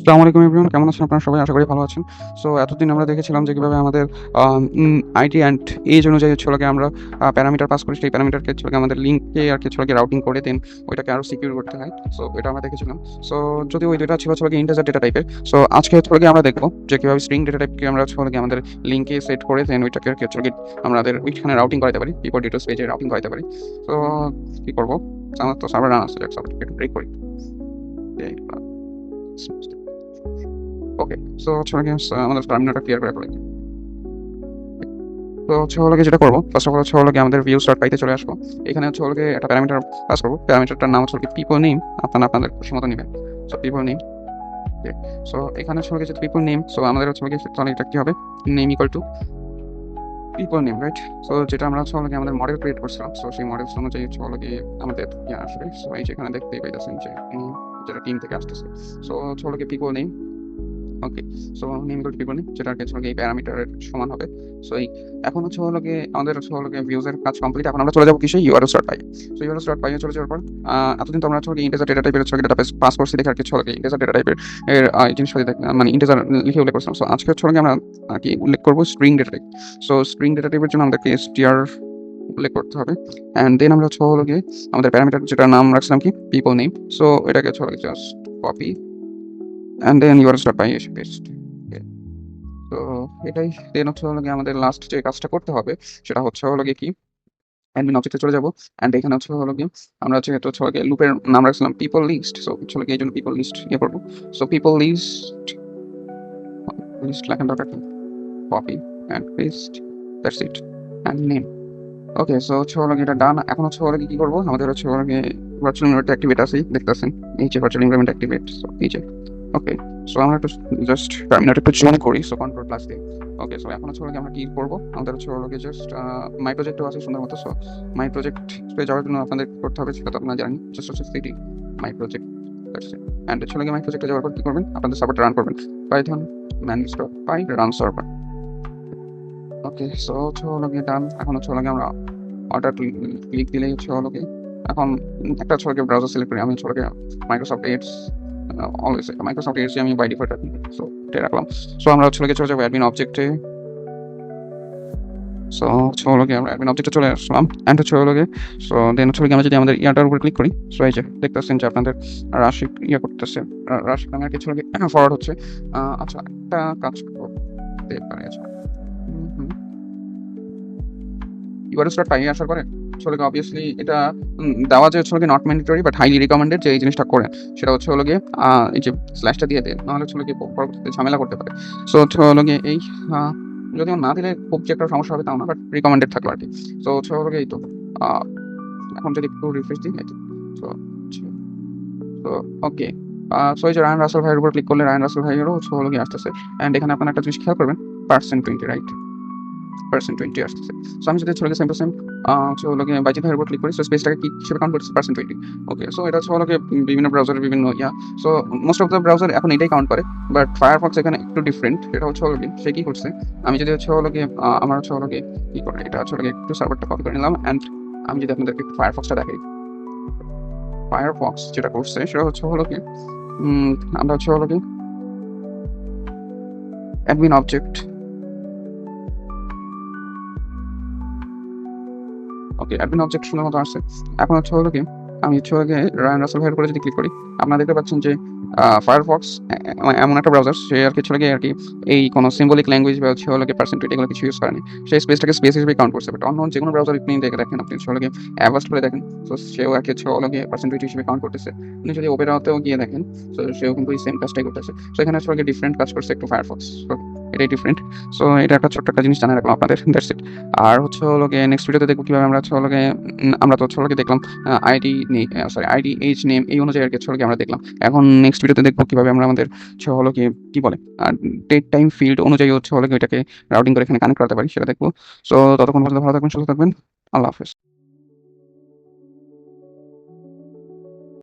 আসসালামু আলাইকুম এভরিওয়ান, কেমন আছেন আপনারা সবাই? আশা করি ভালো আছেন। সো এতদিন আমরা দেখেছিলাম যে কীভাবে আমাদের আইডি অ্যান্ড এজ অনুযায়ী হচ্ছে হলো গিয়ে আমরা প্যারামিটার পাস করি। সেই প্যারামিটারকে হচ্ছে হলো গিয়ে আমাদের লিঙ্ককে আর কি হচ্ছে হলো গিয়ে রাউটিং করে দেন ওইটাকে আরও সিকিউর করতে হয়। সো এটা আমরা দেখেছিলাম। সো যদি ওই দুইটা ছিল হচ্ছে হলো গিয়ে ইন্টিজার ডেটা টাইপের। সো আজকে হচ্ছে হলো গিয়ে আমরা দেখবো যে কীভাবে স্ট্রিং ডেটা টাইপকে আমরা হচ্ছে হলো গিয়ে আমাদের লিঙ্কে সেট করে দেন ওইটাকে আর কি হচ্ছে হলো গিয়ে আমাদের ওইখানে রাউটিং করাতে পারি, পিপল ডিটেলস পেজে রাউটিং করাতে পারি। সো কী করবো? আমার তো সার্ভার রান আছে, সার্ভারটাকে একটু ব্রেক করি। ওকে, সো হচ্ছে হলো গিয়ে আমাদের টার্মিনালটা ক্লিয়ার করে ফেলি। তো হচ্ছে হলো গিয়ে যেটা করবো, ফার্স্ট অফ অল হচ্ছে হলো গিয়ে আমাদের ভিউ স্টার্ট পাইতে চলে আসবো। এখানে হচ্ছে হলো গিয়ে একটা প্যারামিটার পাস করবো। প্যারামিটারটার নাম হচ্ছে পিপল নেম। আপনারা আপনাদের খুশি মতো নেবেন। So people name. Okay, so এখানে হচ্ছে হলো গিয়ে পিপল নেম। সো আমাদের হচ্ছে হলো গিয়ে তাহলে এটা কি হবে? Name equal to people name, right? So যেটা আমরা হচ্ছে হলো গিয়ে আমাদের মডেল ক্রিয়েট করছিলাম। সো সেই মডেল অনুযায়ী হচ্ছে হলো গিয়ে আমাদের ইয়ে আসবে। সো এই যেখানে দেখতেই পাইতেছেন যে যেটা টিম থেকে আসতেছে। সো হচ্ছে হলো গিয়ে people name. Okay, so name equal to people name, যেটা হচ্ছে হলো গিয়ে এই প্যারামিটারের সমান হবে। সো এই এখন হচ্ছে হলো গিয়ে আমাদের হচ্ছে হলো গিয়ে ভিউজের কাজ কমপ্লিট। এখন আমরা চলে যাবো কিসে? ইউআরএল স্টার্ট পাই। সো ইউআরএল স্টার্ট পাইয়ে চলে যাওয়ার পর এতদিন তো আমরা হচ্ছে হলো গিয়ে ইন্টিজার ডেটা টাইপের হচ্ছে ডেটাবেস পাস করছি দেখে আর কি হচ্ছে হলো গিয়ে ইন্টিজার ডেটা টাইপের এর এই জিনিসটা মানে ইন্টিজার লিখে উল্লেখ করছিলাম। সো আজকে হচ্ছে হলো গিয়ে আমরা আর কি উল্লেখ করবো string data type. So string data টাইপের জন্য আমাদেরকে str উল্লেখ করতে হবে। অ্যান্ড দেন আমরা হচ্ছে হলো গিয়ে আমাদের প্যারামিটার যেটা নাম রাখছিলাম কি পিপল নেম। সো এটাকে হচ্ছে হলো just copy and then URL start পাই এসে পেস্ট। তো এটাই দেন হচ্ছে হলো গিয়ে আমাদের লাস্ট যে কাজটা করতে হবে সেটা হচ্ছে হলো গিয়ে কি, অ্যাডমিন অবজেক্টে চলে যাবো। অ্যান্ড এখানে হচ্ছে হলো গিয়ে আমরা হচ্ছে এটা হচ্ছে হলো গিয়ে লুপের নাম রাখছিলাম পিপল লিস্ট। সো হচ্ছে হলো গিয়ে এই জন্য পিপল লিস্ট ইয়ে করবো। সো পিপল লিস্ট লিস্ট লেখার দরকার কি, copy and paste, that's it, and name. Okay, so হচ্ছে হলো গিয়ে এটা ডান। এখন হচ্ছে হলো গিয়ে কি করবো, আমাদের হচ্ছে হলো গিয়ে ভার্চুয়াল ইনভার্টার অ্যাক্টিভেট আছে দেখতেছেন, এই যে ভার্চুয়াল ইনভারনমেন্ট অ্যাক্টিভেট। সো এই যে ওকে, সো আমরা একটু জাস্ট টার্মিনালটা একটু জুম করি। সো কন্ট্রোল প্লাস দিয়ে ওকে, সো এখন হচ্ছে হলো গিয়ে আমরা কি করবো, আমাদের হচ্ছে হলো গিয়ে জাস্ট মাই প্রজেক্টও আছে সুন্দর মতো। সো মাই প্রজেক্টে যাওয়ার জন্য আপনাদের কি করতে হবে সেটা তো আপনারা জানেন, জাস্ট হচ্ছে city my project, that's it. And হচ্ছে হলো গিয়ে মাই প্রজেক্টে যাওয়ার পর কি করবেন, আপনাদের সার্ভারটা রান করবেন পাইথন ম্যানেজ ডট পাই রান সার্ভার। ওকে, সো হচ্ছে হলো গিয়ে ডান। এখন হচ্ছে হলো গিয়ে আমরা অর্ডার ক্লিক দিলেই হচ্ছে হলো গিয়ে এখন একটা হচ্ছে হলো গিয়ে ব্রাউজার সিলেক্ট করি। আমি হচ্ছে হলো গিয়ে Microsoft Edge, always Microsoft Edge আমি বাই ডিফল্ট রাখি। সো এটাই রাখলাম। সো আমরা হচ্ছে হলো গিয়ে চলে যাবো অ্যাডমিন অবজেক্টে। সো হচ্ছে হলো গিয়ে আমরা অ্যাডমিন অবজেক্টে চলে আসলাম। অ্যান্ড হচ্ছে হলো গিয়ে সো দেন হচ্ছে হলো গিয়ে আমরা যদি আমাদের ইয়াটার উপর ক্লিক করি, সো এই যে দেখতেছেন যে আপনাদের রাশিক ইয়ে করতেছে, রাশিক নামে আর কিছু হলো গিয়ে ফরওয়ার্ড হচ্ছে। আচ্ছা, একটা কাজ করতে পারি। আচ্ছা, ইউআরএল স্টার্ট পাই আসার পরে হচ্ছে গিয়ে অবভিয়াসলি এটা দেওয়া যে হচ্ছে গিয়ে not mandatory but highly recommended যে এই জিনিসটা করে, সেটা হচ্ছে হলো গিয়ে এই যে স্ল্যাশটা দিয়ে দেয়, নাহলে হচ্ছে হলো গিয়ে পরবর্তীতে ঝামেলা করতে পারে। সো হচ্ছে হলো গিয়ে এই যদিও না দিলে খুব যে একটা সমস্যা হবে তাও না, বাট রিকমেন্ডেড থাকলো আর কি। সো হচ্ছে হলো গিয়ে এই তো এখন যদি একটু রিফ্রেশ দিই এই তো। সো তো ওকে, সো এই যে রায়ান রাসেল ভাইয়ের উপর ক্লিক করলে রায়ান রাসেল ভাইয়েরও হচ্ছে হলো গিয়ে আসতেছে। অ্যান্ড এখানে আপনারা একটা জিনিস খেয়াল করবেন, %20, রাইট? %20 আসতেছে। সো আমি যদি হচ্ছে সেম টু সেম হচ্ছে হলো গিয়ে বাইজিৎ ভাইয়ের উপর ক্লিক করি, সো স্পেসটাকে কি হিসেবে কাউন্ট করতেছে? %20। ওকে, সো এটা হচ্ছে হলো গিয়ে বিভিন্ন ব্রাউজারের বিভিন্ন so most of the browser এখন এটাই কাউন্ট করে, বাট ফায়ারফক্স এখানে একটু ডিফারেন্ট। এটা হচ্ছে হলো গিয়ে সে কি করছে, আমি যদি হচ্ছে হলো গিয়ে আমার হচ্ছে হলো গিয়ে কি করে, এটা হচ্ছে হলো গিয়ে একটু সার্ভারটা কপি করে নিলাম। অ্যান্ড আমি যদি আপনাদেরকে একটু ফায়ারফক্সটা দেখাই, ফায়ারফক্স যেটা করছে সেটা হচ্ছে হলো গিয়ে আমরা হচ্ছে হলো গিয়ে অ্যাডমিন অবজেক্ট। ওকে, অ্যাডমিন অবজেক্ট সুন্দর মতো আসছে। এখন হচ্ছে হলো কি, আমি হচ্ছে হলো গিয়ে রায়ান রাসেল ভাইয়ের উপরে যদি ক্লিক করি, আপনারা দেখতে পাচ্ছেন যে ফায়ারফক্স এমন একটা ব্রাউজার, সে আর কি হচ্ছে গিয়ে আর কি এই কোনো সিম্বলিক ল্যাঙ্গুয়েজ বা হচ্ছে হলো গিয়ে % এগুলো কিছু ইউজ করেনি। সেই স্পেসটাকে স্পেস হিসেবে কাউন্ট করছে। বাট অন্য যে কোনো ব্রাউজার আপনি দেখেন, আপনি হচ্ছে হলো গিয়ে অ্যাভাস্ট করে দেখেন, তো সেও আর কি হচ্ছে হলো গিয়ে % হিসেবে কাউন্ট করতেছে। আপনি যদি ওপেরাতেও গিয়ে দেখেন, তো সেও কিন্তু এই সেম কাজটাই করতেছে। সো এখানে হচ্ছে হলো গিয়ে ডিফারেন্ট কাজ করছে একটু ফায়ারফক্স, এটাই ডিফারেন্ট। সো এটা একটা ছোট্ট একটা জিনিস জানা রাখলাম আপনাদের, দ্যাটস ইট। আর হচ্ছে হলো গিয়ে নেক্সট ভিডিওতে দেখবো কিভাবে আমরা হচ্ছে হলো গিয়ে আমরা তো হচ্ছে হলো গিয়ে দেখলাম ID sorry ID H name এই অনুযায়ী আর কি হচ্ছে হলো গিয়ে আমরা দেখলাম। এখন নেক্সট ভিডিওতে দেখবো কিভাবে আমরা আমাদের হচ্ছে হলো গিয়ে কি বলে ডেট টাইম ফিল্ড অনুযায়ী হচ্ছে হলো গিয়ে এটাকে রাউটিং করে এখানে কানেক্ট করতে পারি সেটা দেখবো। সো ততক্ষণ পর্যন্ত ভালো থাকবেন, সুস্থ থাকবেন। আল্লাহ হাফেজ।